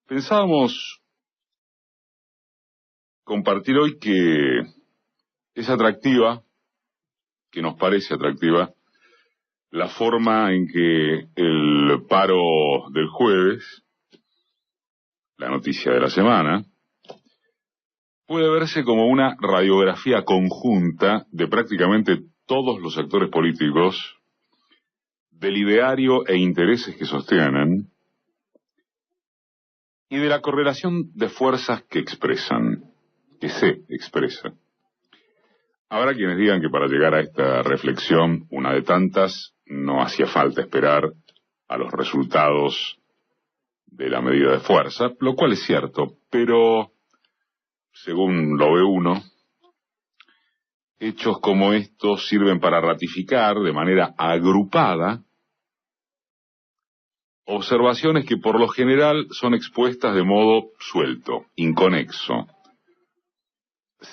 Pensábamos compartir hoy que es atractiva, que nos parece atractiva, la forma en que el paro del jueves, la noticia de la semana, puede verse como una radiografía conjunta de prácticamente todos los actores políticos, del ideario e intereses que sostienen, y de la correlación de fuerzas que se expresa. Habrá quienes digan que para llegar a esta reflexión, una de tantas, no hacía falta esperar a los resultados de la medida de fuerza, lo cual es cierto, pero, según lo ve uno, hechos como estos sirven para ratificar de manera agrupada observaciones que por lo general son expuestas de modo suelto, inconexo,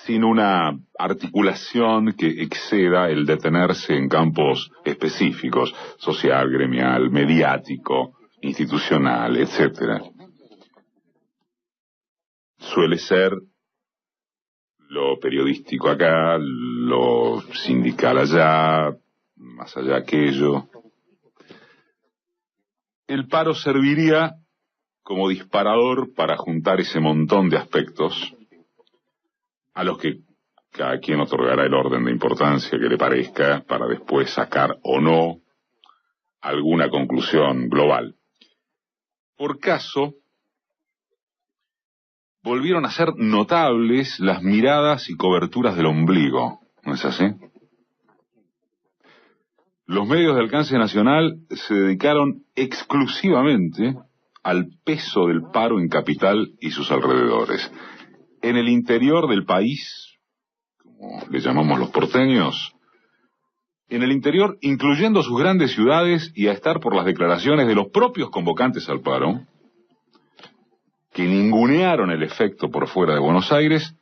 sin una articulación que exceda el detenerse en campos específicos, social, gremial, mediático, institucional, etc. Suele ser lo periodístico acá, lo sindical allá, más allá aquello. El paro serviría como disparador para juntar ese montón de aspectos a los que cada quien otorgará el orden de importancia que le parezca para después sacar o no alguna conclusión global. Por caso, volvieron a ser notables las miradas y coberturas del ombligo, ¿no es así? Los medios de alcance nacional se dedicaron exclusivamente al peso del paro en capital y sus alrededores. En el interior del país, como le llamamos los porteños, en el interior, incluyendo sus grandes ciudades y a estar por las declaraciones de los propios convocantes al paro, que ningunearon el efecto por fuera de Buenos Aires,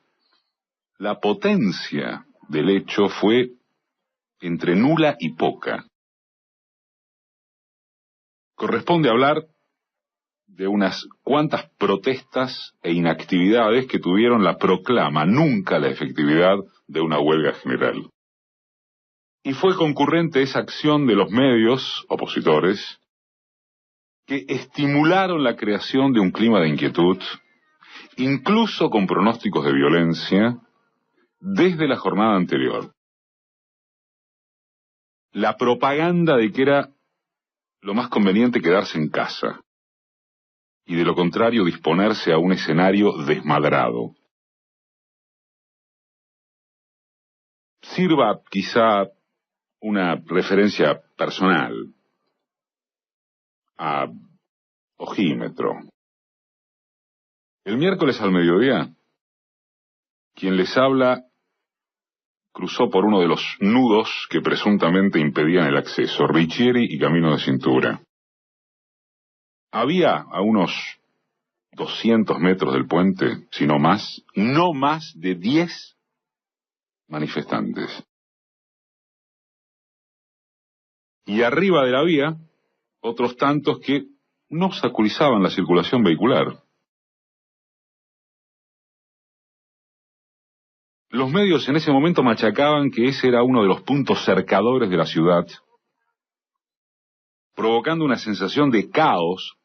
la potencia del hecho fue entre nula y poca. Corresponde hablar de unas cuantas protestas e inactividades que tuvieron la proclama, nunca la efectividad de una huelga general. Y fue concurrente esa acción de los medios opositores que estimularon la creación de un clima de inquietud, incluso con pronósticos de violencia, desde la jornada anterior. La propaganda de que era lo más conveniente quedarse en casa, y de lo contrario disponerse a un escenario desmadrado. Sirva quizá una referencia personal a ojímetro. El miércoles al mediodía, quien les habla cruzó por uno de los nudos que presuntamente impedían el acceso, Ricchieri y Camino de Cintura. Había a unos 200 metros del puente, si no más, no más de 10 manifestantes. Y arriba de la vía, otros tantos que no obstaculizaban la circulación vehicular. Los medios en ese momento machacaban que ese era uno de los puntos cercadores de la ciudad, provocando una sensación de caos,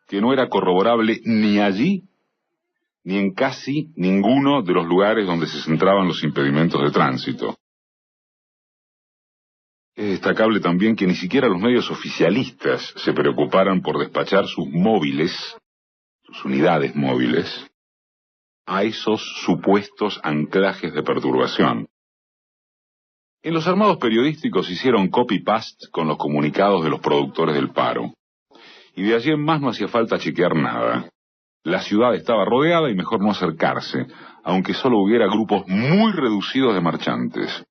que no era corroborable ni allí, ni en casi ninguno de los lugares donde se centraban los impedimentos de tránsito. Es destacable también que ni siquiera los medios oficialistas se preocuparan por despachar sus móviles, sus unidades móviles, a esos supuestos anclajes de perturbación. En los armados periodísticos hicieron copy-paste con los comunicados de los productores del paro, y de allí en más no hacía falta chequear nada. La ciudad estaba rodeada y mejor no acercarse, aunque solo hubiera grupos muy reducidos de marchantes.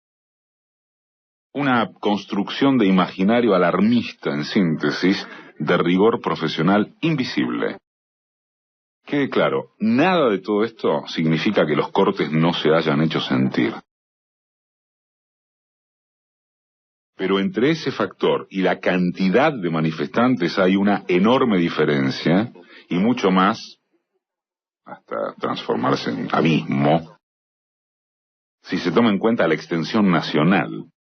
Una construcción de imaginario alarmista, en síntesis, de rigor profesional invisible. Quede claro, nada de todo esto significa que los cortes no se hayan hecho sentir. Pero entre ese factor y la cantidad de manifestantes hay una enorme diferencia, y mucho más, hasta transformarse en abismo, si se toma en cuenta la extensión nacional,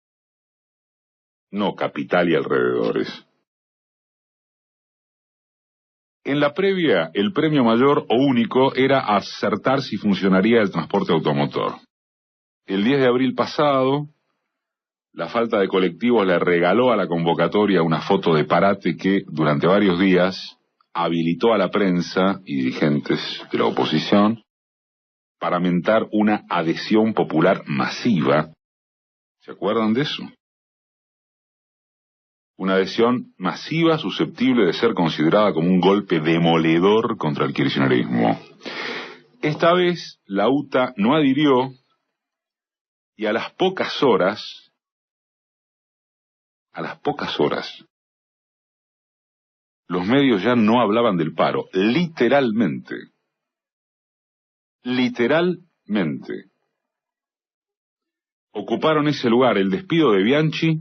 no capital y alrededores. En la previa, el premio mayor o único era acertar si funcionaría el transporte automotor. El 10 de abril pasado, la falta de colectivos le regaló a la convocatoria una foto de Parate que, durante varios días, habilitó a la prensa y dirigentes de la oposición para mentar una adhesión popular masiva. ¿Se acuerdan de eso? Una adhesión masiva susceptible de ser considerada como un golpe demoledor contra el kirchnerismo. Esta vez la UTA no adhirió y a las pocas horas, los medios ya no hablaban del paro, literalmente. Ocuparon ese lugar el despido de Bianchi,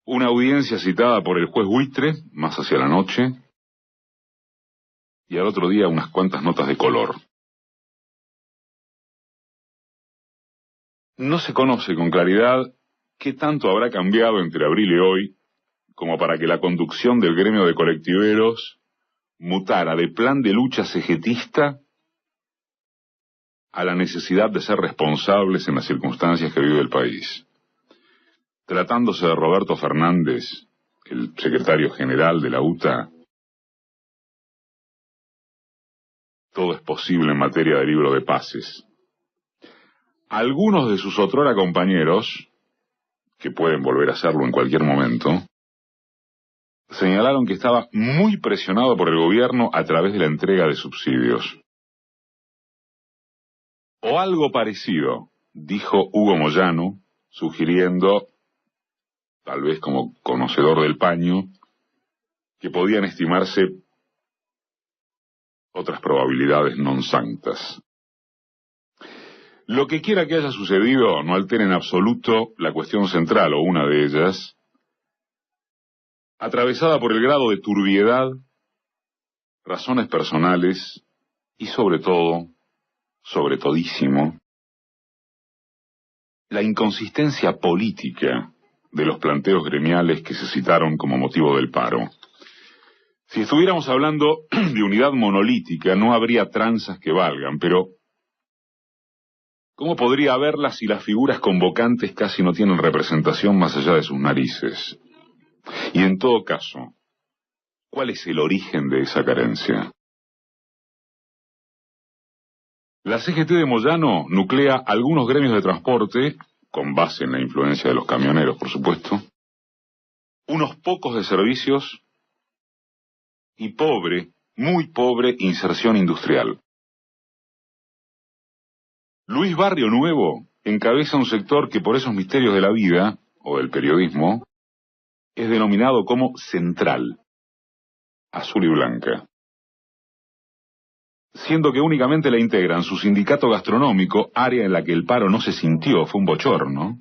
una audiencia citada por el juez Buitre, más hacia la noche, y al otro día unas cuantas notas de color. No se conoce con claridad qué tanto habrá cambiado entre abril y hoy, como para que la conducción del gremio de colectiveros mutara de plan de lucha cegetista a la necesidad de ser responsables en las circunstancias que vive el país. Tratándose de Roberto Fernández, el secretario general de la UTA, todo es posible en materia de libro de pases. Algunos de sus otrora compañeros, que pueden volver a hacerlo en cualquier momento, señalaron que estaba muy presionado por el gobierno a través de la entrega de subsidios. O algo parecido, dijo Hugo Moyano, sugiriendo, tal vez como conocedor del paño, que podían estimarse otras probabilidades non sanctas. Lo que quiera que haya sucedido no altera en absoluto la cuestión central, o una de ellas, atravesada por el grado de turbiedad, razones personales y sobre todo, sobre todísimo, la inconsistencia política de los planteos gremiales que se citaron como motivo del paro. Si estuviéramos hablando de unidad monolítica, no habría tranzas que valgan, pero ¿cómo podría haberlas si las figuras convocantes casi no tienen representación más allá de sus narices? Y en todo caso, ¿cuál es el origen de esa carencia? La CGT de Moyano nuclea algunos gremios de transporte, con base en la influencia de los camioneros, por supuesto, unos pocos de servicios y pobre, muy pobre inserción industrial. Luis Barrio Nuevo encabeza un sector que por esos misterios de la vida, o del periodismo, es denominado como central, azul y blanca, siendo que únicamente la integran su sindicato gastronómico, área en la que el paro no se sintió, fue un bochorno,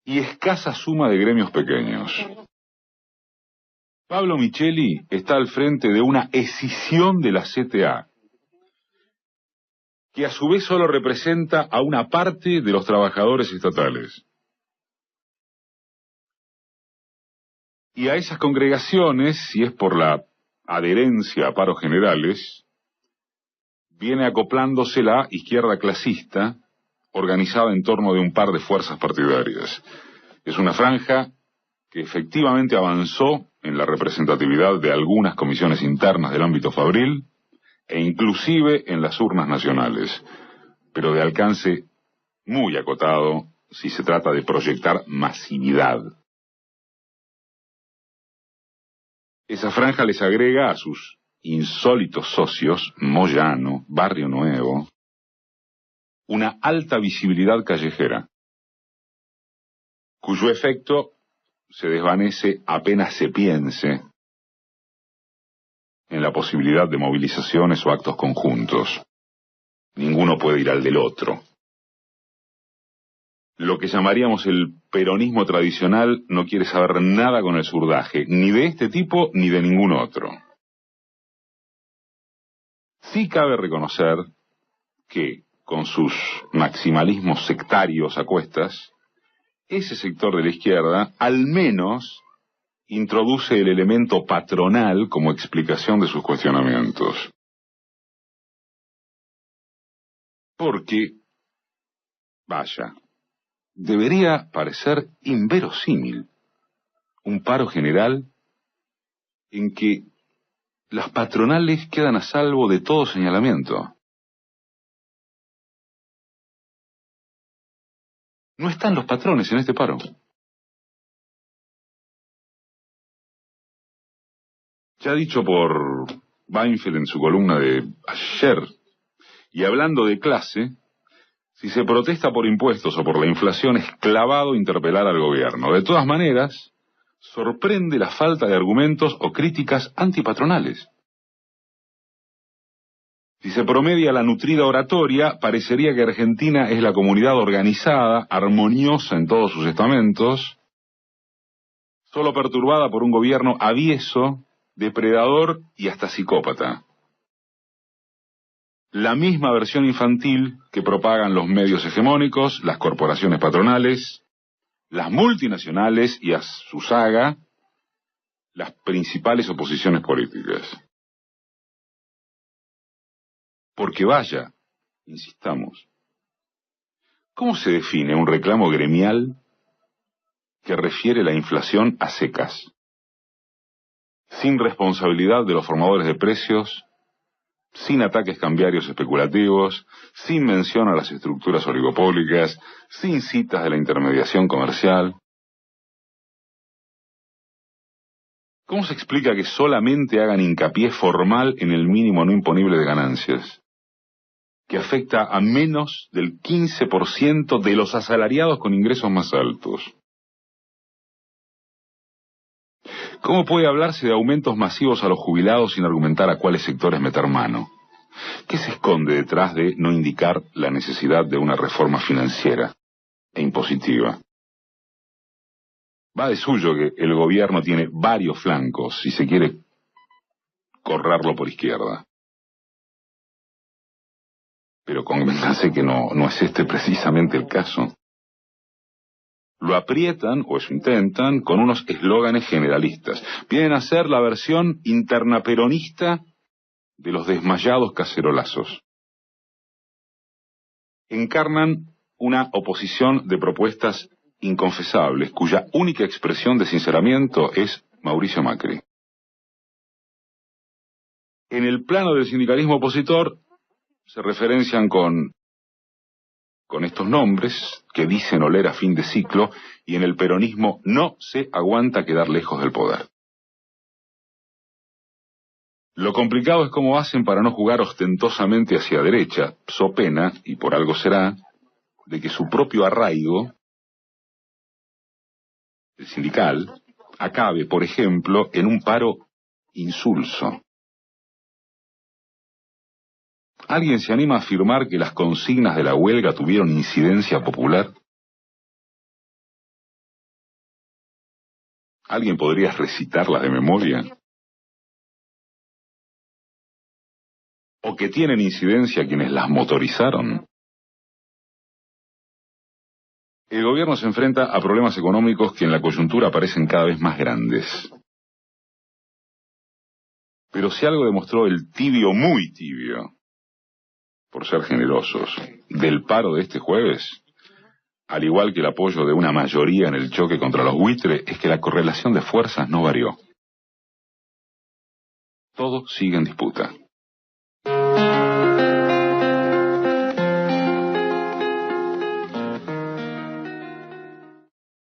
y escasa suma de gremios pequeños. Pablo Micheli está al frente de una escisión de la CTA, que a su vez solo representa a una parte de los trabajadores estatales. Y a esas congregaciones, si es por la adherencia a paros generales, viene acoplándose la izquierda clasista, organizada en torno de un par de fuerzas partidarias. Es una franja que efectivamente avanzó en la representatividad de algunas comisiones internas del ámbito fabril, e inclusive en las urnas nacionales, pero de alcance muy acotado si se trata de proyectar masividad. Esa franja les agrega a sus insólitos socios, Moyano, Barrio Nuevo, una alta visibilidad callejera, cuyo efecto se desvanece apenas se piense en la posibilidad de movilizaciones o actos conjuntos. Ninguno puede ir al del otro. Lo que llamaríamos el peronismo tradicional no quiere saber nada con el surdaje, ni de este tipo ni de ningún otro. Sí cabe reconocer que, con sus maximalismos sectarios a cuestas, ese sector de la izquierda al menos introduce el elemento patronal como explicación de sus cuestionamientos. Porque, vaya, debería parecer inverosímil un paro general en que las patronales quedan a salvo de todo señalamiento. No están los patrones en este paro. Ya dicho por Weinfeld en su columna de ayer, y hablando de clase, si se protesta por impuestos o por la inflación es clavado interpelar al gobierno. De todas maneras, sorprende la falta de argumentos o críticas antipatronales. Si se promedia la nutrida oratoria, parecería que Argentina es la comunidad organizada, armoniosa en todos sus estamentos, solo perturbada por un gobierno avieso, depredador y hasta psicópata. La misma versión infantil que propagan los medios hegemónicos, las corporaciones patronales, las multinacionales y a su saga, las principales oposiciones políticas. Porque vaya, insistamos, ¿cómo se define un reclamo gremial que refiere la inflación a secas, sin responsabilidad de los formadores de precios, sin ataques cambiarios especulativos, sin mención a las estructuras oligopólicas, sin citas de la intermediación comercial? ¿Cómo se explica que solamente hagan hincapié formal en el mínimo no imponible de ganancias, que afecta a menos del 15% de los asalariados con ingresos más altos? ¿Cómo puede hablarse de aumentos masivos a los jubilados sin argumentar a cuáles sectores meter mano? ¿Qué se esconde detrás de no indicar la necesidad de una reforma financiera e impositiva? Va de suyo que el gobierno tiene varios flancos si se quiere correrlo por izquierda. Pero convénganse que no es este precisamente el caso. Lo aprietan, o eso intentan, con unos eslóganes generalistas. Vienen a ser la versión interna peronista de los desmayados cacerolazos. Encarnan una oposición de propuestas inconfesables, cuya única expresión de sinceramiento es Mauricio Macri. En el plano del sindicalismo opositor se referencian con estos nombres que dicen oler a fin de ciclo, y en el peronismo no se aguanta quedar lejos del poder. Lo complicado es cómo hacen para no jugar ostentosamente hacia derecha, so pena, y por algo será, de que su propio arraigo, el sindical, acabe, por ejemplo, en un paro insulso. ¿Alguien se anima a afirmar que las consignas de la huelga tuvieron incidencia popular? ¿Alguien podría recitarlas de memoria? ¿O que tienen incidencia quienes las motorizaron? El gobierno se enfrenta a problemas económicos que en la coyuntura parecen cada vez más grandes. Pero si algo demostró el tibio, muy tibio, por ser generosos, del paro de este jueves, al igual que el apoyo de una mayoría en el choque contra los buitres, es que la correlación de fuerzas no varió. Todo sigue en disputa.